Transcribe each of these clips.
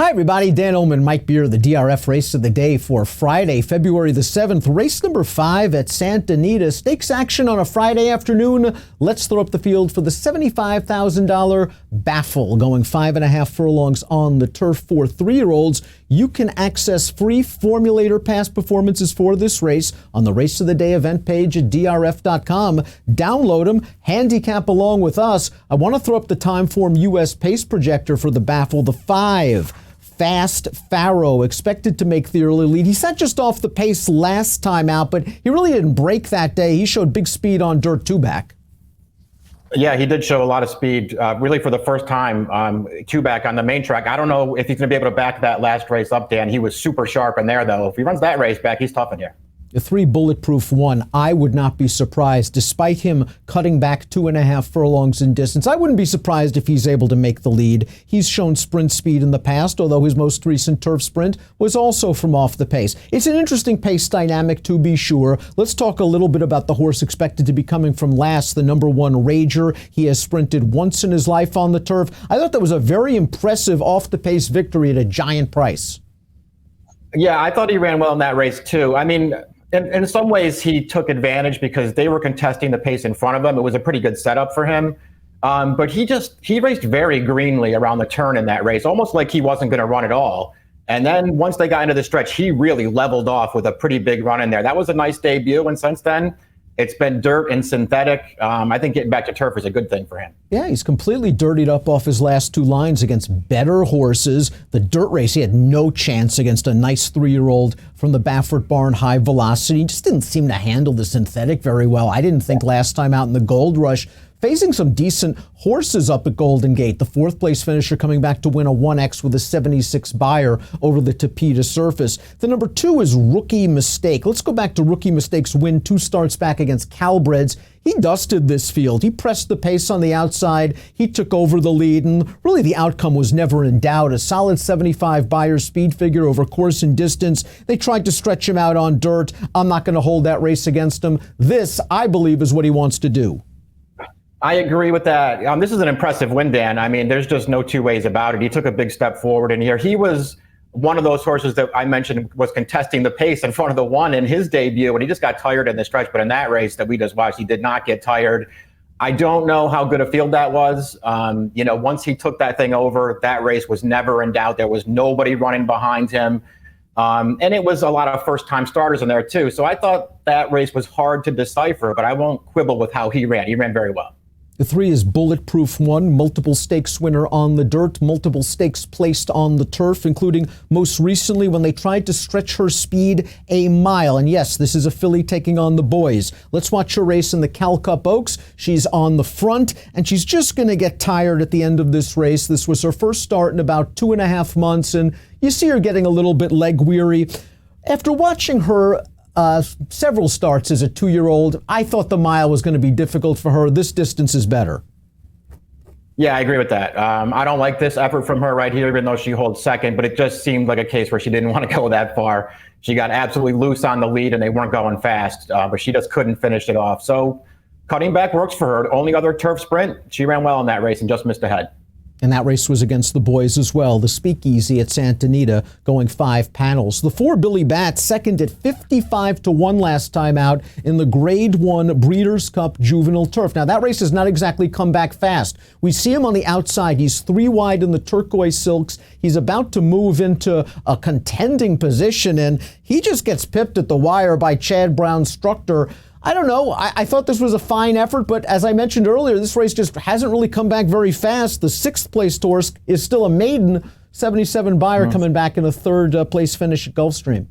Hi, everybody. Dan Illman and Mike Beer, the DRF race of the day for Friday, February the 7th. Race number 5 at Santa Anita. Stakes action on a Friday afternoon. Let's throw up the field for the $75,000 Baffle, going 5.5 furlongs on the turf for 3-year-olds. You can access free formulator past performances for this race on the Race of the Day event page at DRF.com. Download them, handicap along with us. I want to throw up the Timeform US pace projector for the Baffle, the 5. Fast Pharoah, expected to make the early lead. He sat just off the pace last time out, but he really didn't break that day. He showed big speed on dirt two-back. Yeah, he did show a lot of speed, really for the first time, two-back on the main track. I don't know if he's going to be able to back that last race up, Dan. He was super sharp in there, though. If he runs that race back, he's tough in here. The 3 Bulletproof One, I would not be surprised, despite him cutting back 2.5 furlongs in distance. I wouldn't be surprised if he's able to make the lead. He's shown sprint speed in the past, although his most recent turf sprint was also from off the pace. It's an interesting pace dynamic, to be sure. Let's talk a little bit about the horse expected to be coming from last, the number 1 Rager. He has sprinted once in his life on the turf. I thought that was a very impressive off-the-pace victory at a giant price. Yeah, I thought he ran well in that race, too. I mean, in some ways, he took advantage because they were contesting the pace in front of him. It was a pretty good setup for him. But he raced very greenly around the turn in that race, almost like he wasn't going to run at all. And then once they got into the stretch, he really leveled off with a pretty big run in there. That was a nice debut. And since then, it's been dirt and synthetic. I think getting back to turf is a good thing for him. Yeah, he's completely dirtied up off his last 2 lines against better horses. The dirt race, he had no chance against a nice 3-year-old from the Baffert Barn High Velocity. He just didn't seem to handle the synthetic very well. I didn't think last time out in the Gold Rush. Facing some decent horses up at Golden Gate. The 4th place finisher coming back to win a 1X with a 76 buyer over the Tapeta surface. The number 2 is Rookie Mistake. Let's go back to Rookie Mistake's win 2 starts back against Calbreds. He dusted this field. He pressed the pace on the outside. He took over the lead, and really the outcome was never in doubt. A solid 75 buyer speed figure over course and distance. They tried to stretch him out on dirt. I'm not going to hold that race against him. This, I believe, is what he wants to do. I agree with that. This is an impressive win, Dan. I mean, there's just no 2 ways about it. He took a big step forward in here. He was one of those horses that I mentioned was contesting the pace in front of the 1 in his debut, and he just got tired in the stretch. But in that race that we just watched, he did not get tired. I don't know how good a field that was. Once he took that thing over, that race was never in doubt. There was nobody running behind him. And it was a lot of first-time starters in there, too. So I thought that race was hard to decipher, but I won't quibble with how he ran. He ran very well. The 3 is Bulletproof One, multiple stakes winner on the dirt, multiple stakes placed on the turf, including most recently when they tried to stretch her speed a mile. And yes, this is a filly taking on the boys. Let's watch her race in the Cal Cup Oaks. She's on the front, and she's just going to get tired at the end of this race. This was her first start in about 2.5 months, and you see her getting a little bit leg weary. After watching her several starts as a 2-year-old, I thought the mile was going to be difficult for her. This distance is better. Yeah, I agree with that. I don't like this effort from her right here, even though she holds second, but it just seemed like a case where she didn't want to go that far. She got absolutely loose on the lead and they weren't going fast, but she just couldn't finish it off. So cutting back works for her. Only other turf sprint, she ran well in that race and just missed ahead. And that race was against the boys as well. The Speakeasy at Santa Anita going 5 panels. The 4 Billy Bat second at 55-1 last time out in the Grade 1 Breeders' Cup Juvenile Turf. Now that race has not exactly come back fast. We see him on the outside. He's 3 wide in the turquoise silks. He's about to move into a contending position, and he just gets pipped at the wire by Chad Brown-Structor. I don't know. I thought this was a fine effort, but as I mentioned earlier, this race just hasn't really come back very fast. The 6th place horse is still a maiden, 77 buyer coming back in a 3rd place finish at Gulfstream.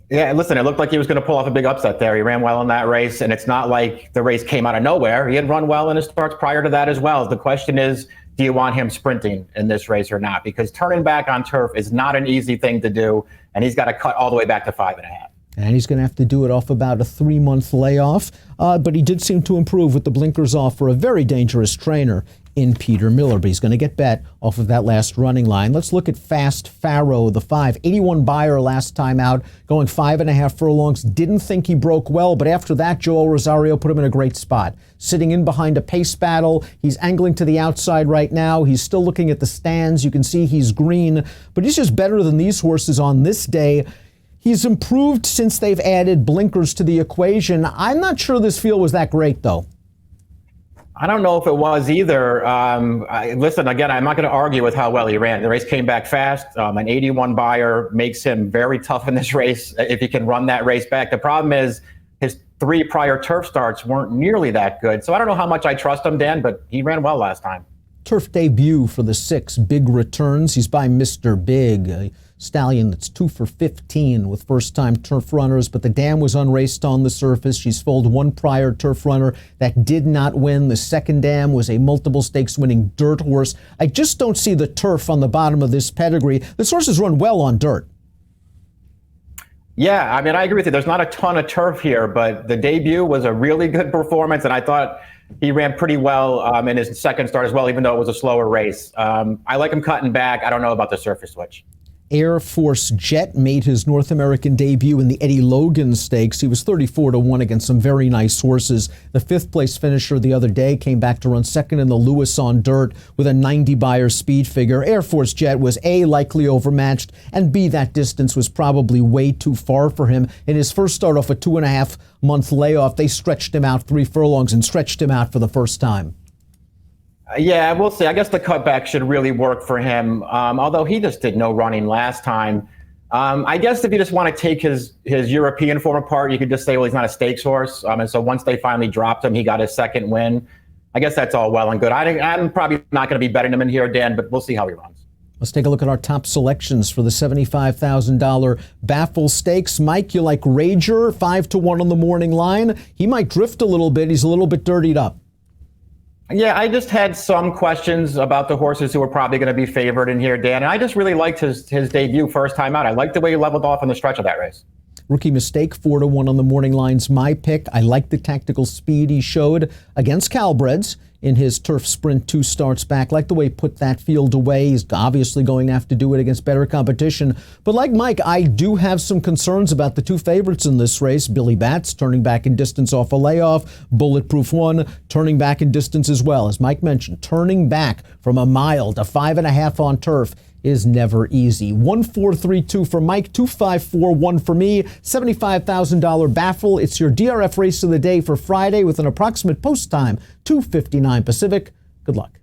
Yeah, listen, it looked like he was going to pull off a big upset there. He ran well in that race, and it's not like the race came out of nowhere. He had run well in his starts prior to that as well. The question is, do you want him sprinting in this race or not? Because turning back on turf is not an easy thing to do, and he's got to cut all the way back to 5.5. And he's going to have to do it off about a 3-month layoff. But he did seem to improve with the blinkers off for a very dangerous trainer. in Peter Miller, but he's going to get bet off of that last running line. Let's look at Fast Pharoah, the 5. 81 buyer last time out, going 5.5 furlongs. Didn't think he broke well, but after that, Joel Rosario put him in a great spot. Sitting in behind a pace battle. He's angling to the outside right now. He's still looking at the stands. You can see he's green, but he's just better than these horses on this day. He's improved since they've added blinkers to the equation. I'm not sure this field was that great, though. I don't know if it was either. Listen, again, I'm not going to argue with how well he ran. The race came back fast. An 81 buyer makes him very tough in this race if he can run that race back. The problem is his 3 prior turf starts weren't nearly that good. So I don't know how much I trust him, Dan, but he ran well last time. Turf debut for the 6, Big Returns. He's by Mr. Big, a stallion that's 2 for 15 with first-time turf runners, but the dam was unraced on the surface. She's foaled 1 prior turf runner that did not win. The second dam was a multiple stakes winning dirt horse. I just don't see the turf on the bottom of this pedigree. This horse has run well on dirt. Yeah, I mean, I agree with you. There's not a ton of turf here, but the debut was a really good performance, and I thought he ran pretty well in his second start as well, even though it was a slower race. I like him cutting back. I don't know about the surface switch. Air Force Jet made his North American debut in the Eddie Logan Stakes. He was 34-1 against some very nice horses. The 5th place finisher the other day came back to run second in the Lewis on dirt with a 90 buyer speed figure. Air Force Jet was A, likely overmatched, and B, that distance was probably way too far for him. In his first start off a 2.5-month layoff, they stretched him out 3 furlongs and stretched him out for the first time. Yeah, we'll see. I guess the cutback should really work for him, although he just did no running last time. I guess if you just want to take his European form apart, you could just say, well, he's not a stakes horse. And so once they finally dropped him, he got his second win. I guess that's all well and good. I'm probably not going to be betting him in here, Dan, but we'll see how he runs. Let's take a look at our top selections for the $75,000 Baffle Stakes. Mike, you like Rager, 5-1 on the morning line. He might drift a little bit. He's a little bit dirtied up. Yeah, I just had some questions about the horses who were probably going to be favored in here, Dan. And I just really liked his debut first time out. I liked the way he leveled off on the stretch of that race. Rookie Mistake, 4-1 on the morning line's my pick. I like the tactical speed he showed against Calbreds in his turf sprint 2 starts back. Like the way he put that field away. He's obviously going to have to do it against better competition. But like Mike, I do have some concerns about the 2 favorites in this race. Billy Bats turning back in distance off a layoff. Bulletproof One turning back in distance as well. As Mike mentioned, turning back from a mile to 5.5 on turf is never easy. 1-4-3-2 for Mike, 2-5-4-1 for me. $75,000 Baffle. It's your DRF race of the day for Friday with an approximate post time, 2:59 Pacific. Good luck.